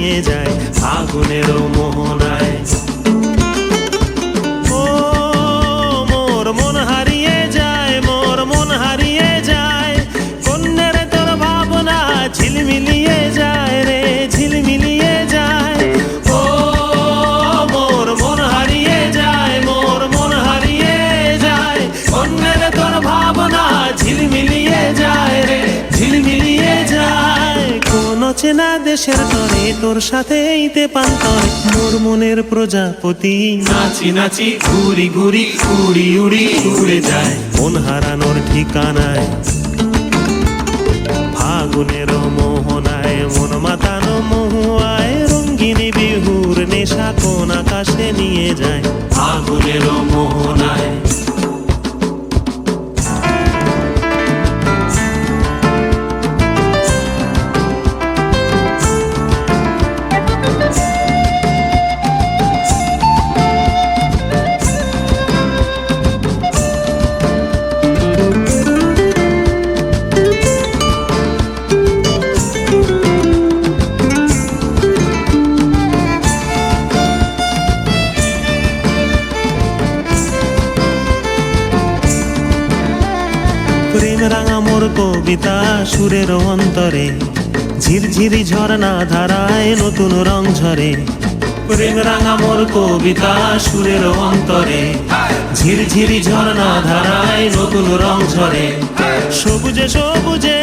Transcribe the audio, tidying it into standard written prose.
নিয়ে যায় ফাগুনের মোহনায়। ও মোর মন হারিয়ে যায়, মোর মন হারিয়ে যায়, কন্যের তোর ভাবনা ঝিলমিলিয়ে যায় রে, ঝিলমিলিয়ে যায়। ও মোর মন হারিয়ে যায়, মোর মন হারিয়ে যায়, কন্যের তোর ভাবনা ঝিলমিলিয়ে যায় রে, ঝিলমিলিয়ে যায়। কোন চেনা দেশের তরে তোর সাথে এইতে পান্তর, মোর মনের প্রজাপতি নাচি নাচি ঘুরি ঘুরি উড়ি উড়ি উড়ে যায় মন হারানোর ঠিকানায়। ফাগুনের মোহনায় মন মাতানো মহুয়ায়, রঙ্গিনী বিহুর নেশা কোন আকাশে নিয়ে যায় ফাগুনের মোহনায়। প্রেম রাঙা মোর কবিতা সুরের অন্তরে, ঝিরঝিরি ঝর্ণা ধারায় নতুন রং ঝরে। প্রেম রাঙা মোর কবিতা সুরের অন্তরে, ঝিরঝিরি ঝর্ণা ধারায় নতুন রং ঝরে। সবুজে সবুজে